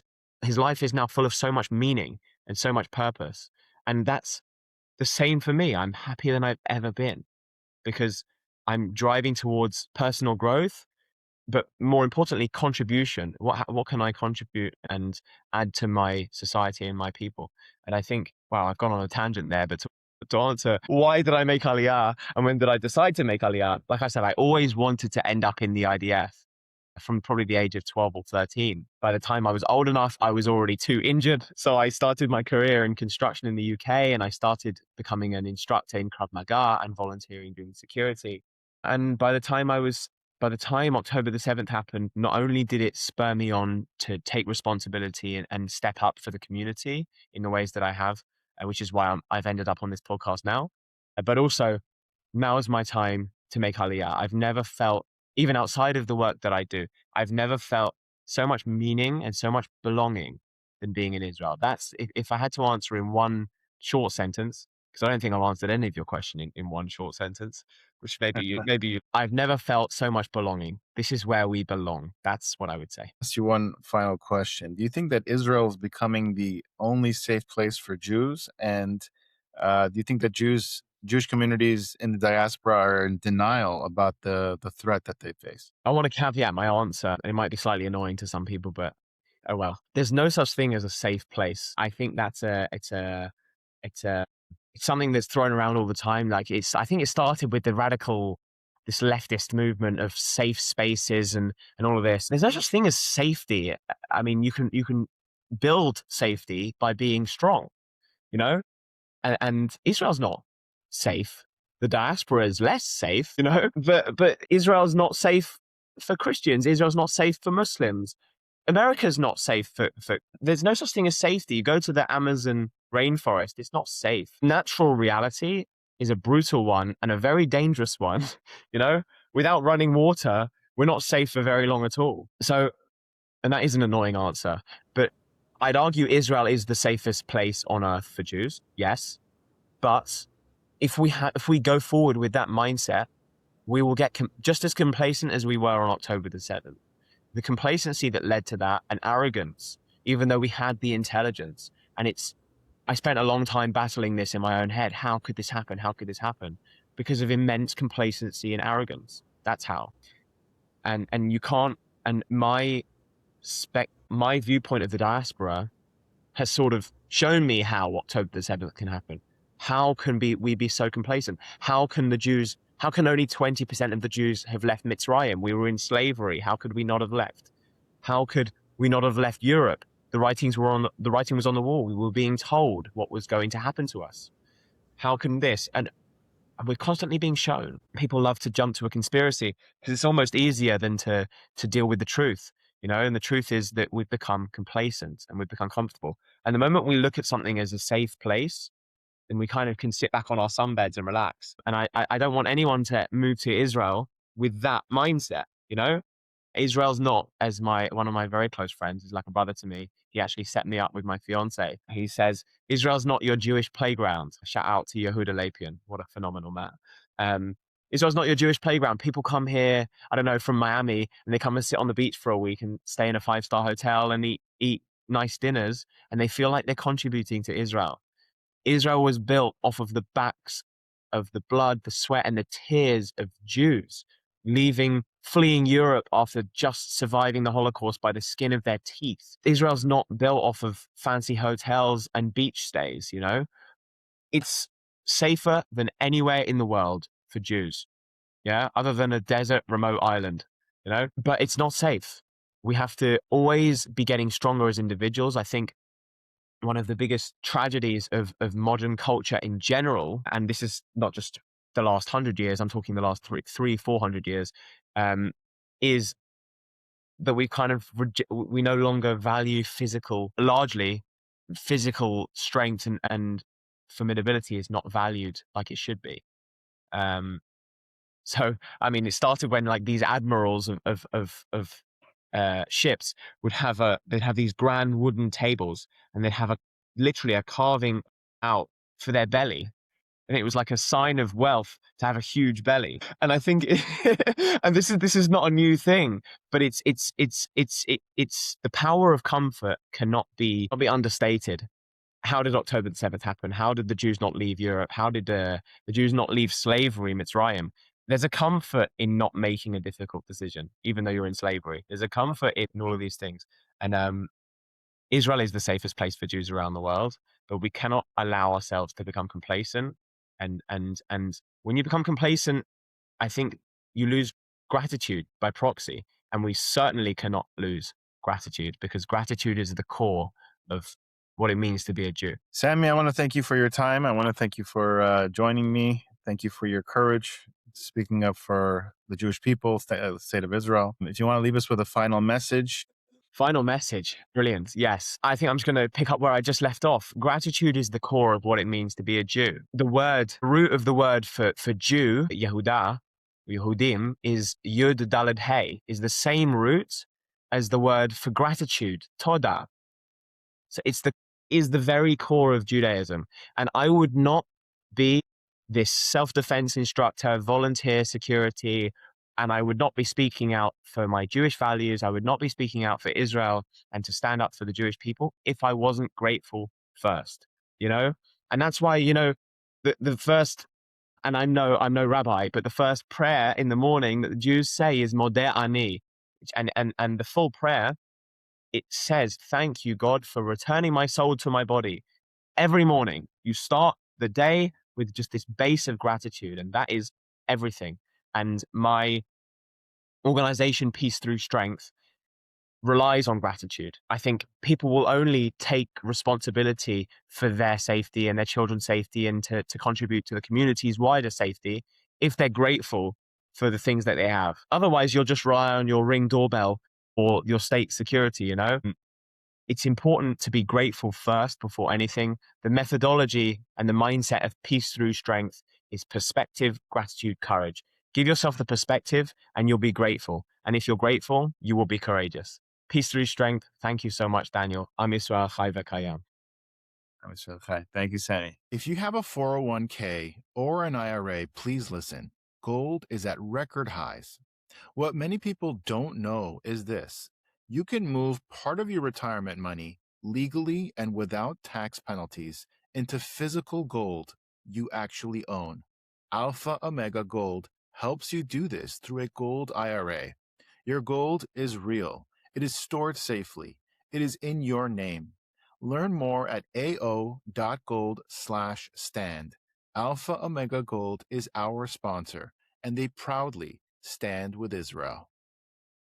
life is now full of so much meaning and so much purpose. And that's the same for me. I'm happier than I've ever been, because I'm driving towards personal growth, but more importantly, contribution. What can I contribute and add to my society and my people? And I think, wow, I've gone on a tangent there, but to answer, why did I make Aliyah and when did I decide to make Aliyah? Like I said, I always wanted to end up in the IDF from probably the age of 12 or 13. By the time I was old enough, I was already too injured. So I started my career in construction in the UK, and I started becoming an instructor in Krav Maga and volunteering doing security. And by the time October the 7th happened, not only did it spur me on to take responsibility and step up for the community in the ways that I have, which is why I've ended up on this podcast now, but also now is my time to make Aliyah. I've never felt, even outside of the work that I do, I've never felt so much meaning and so much belonging than being in Israel. That's, if I had to answer in one short sentence, because I don't think I've answered any of your question in one short sentence, which I've never felt so much belonging. This is where we belong. That's what I would say. Ask you one final question. Do you think that Israel is becoming the only safe place for Jews? And do you think that Jewish communities in the diaspora are in denial about the threat that they face? I want to caveat my answer. It might be slightly annoying to some people, but oh well. There's no such thing as a safe place. I think it's it's something that's thrown around all the time. Like I think it started with this leftist movement of safe spaces and all of this. There's no such thing as safety. I mean, you can build safety by being strong, you know? And Israel's not safe. The diaspora is less safe, you know, but Israel's not safe for Christians. Israel's not safe for Muslims. America's not safe for there's no such thing as safety. You go to the Amazon rainforest, it's not safe. Natural reality is a brutal one and a very dangerous one. You know, without running water, we're not safe for very long at all. So, and that is an annoying answer, but I'd argue Israel is the safest place on earth for Jews. Yes. But if we go forward with that mindset, we will get just as complacent as we were on October the 7th. The complacency that led to that, and arrogance, even though we had the intelligence. And I spent a long time battling this in my own head. How could this happen? How could this happen? Because of immense complacency and arrogance. That's how. And you can't, and my viewpoint of the diaspora has sort of shown me how October the 7th can happen. How can we be so complacent? How can only 20% of the Jews have left Mitzrayim? We were in slavery. How could we not have left? How could we not have left Europe? The writing was on the wall. We were being told what was going to happen to us. How can this? And we're constantly being shown. People love to jump to a conspiracy because it's almost easier than to deal with the truth, you know? And the truth is that we've become complacent and we've become comfortable. And the moment we look at something as a safe place, then we kind of can sit back on our sunbeds and relax. And I don't want anyone to move to Israel with that mindset, you know? Israel's not, as one of my very close friends, is like a brother to me. He actually set me up with my fiance. He says, Israel's not your Jewish playground. Shout out to Yahuda Lapian. What a phenomenal man. Israel's not your Jewish playground. People come here, I don't know, from Miami, and they come and sit on the beach for a week and stay in a 5-star hotel and eat nice dinners, and they feel like they're contributing to Israel. Israel was built off of the backs of the blood, the sweat, and the tears of Jews, fleeing Europe after just surviving the Holocaust by the skin of their teeth. Israel's not built off of fancy hotels and beach stays, you know? It's safer than anywhere in the world for Jews, yeah? Other than a desert, remote island, you know? But it's not safe. We have to always be getting stronger as individuals. I think one of the biggest tragedies of modern culture in general, and this is not just the last 100 years, I'm talking the last 400 years, is that we no longer value largely physical strength and formidability is not valued like it should be. So, I mean, it started when like these admirals of ships they'd have these grand wooden tables, and they'd have literally a carving out for their belly, and it was like a sign of wealth to have a huge belly. And I think, and this is not a new thing, but it's the power of comfort cannot be understated. How did October the 7th happen? How did the Jews not leave Europe? How did the Jews not leave slavery, Mitzrayim? There's a comfort in not making a difficult decision, even though you're in slavery. There's a comfort in all of these things. And Israel is the safest place for Jews around the world, but we cannot allow ourselves to become complacent. And when you become complacent, I think you lose gratitude by proxy. And we certainly cannot lose gratitude, because gratitude is the core of what it means to be a Jew. Sammy, I want to thank you for your time. I want to thank you for joining me. Thank you for your courage, speaking up for the Jewish people, the state of Israel. If you want to leave us with a final message. Final message. Brilliant. Yes. I think I'm just going to pick up where I just left off. Gratitude is the core of what it means to be a Jew. The root of the word for Jew, Yehuda, Yehudim, is Yud Daled Hey, is the same root as the word for gratitude, Todah. So is the very core of Judaism. And I would not be this self-defense instructor, volunteer security, and I would not be speaking out for my Jewish values. I would not be speaking out for Israel and to stand up for the Jewish people if I wasn't grateful first, you know? And that's why, you know, the first, and I'm no rabbi, but the first prayer in the morning that the Jews say is Modeh Ani. And the full prayer, it says, thank you, God, for returning my soul to my body. Every morning, you start the day with just this base of gratitude, and that is everything. And my organization, Peace Through Strength, relies on gratitude. I think people will only take responsibility for their safety and their children's safety and to contribute to the community's wider safety if they're grateful for the things that they have. Otherwise, you'll just rely on your Ring doorbell or your state security, you know? It's important to be grateful first before anything. The methodology and the mindset of Peace Through Strength is perspective, gratitude, courage. Give yourself the perspective and you'll be grateful. And if you're grateful, you will be courageous. Peace Through Strength. Thank you so much, Daniel. Am Yisrael Chai V'Kayam. Thank you, Sammy. If you have a 401k or an IRA, please listen. Gold is at record highs. What many people don't know is this: you can move part of your retirement money legally and without tax penalties into physical gold you actually own. Alpha Omega Gold helps you do this through a gold IRA. Your gold is real. It is stored safely. It is in your name. Learn more at ao.gold/stand. Alpha Omega Gold is our sponsor, and they proudly stand with Israel.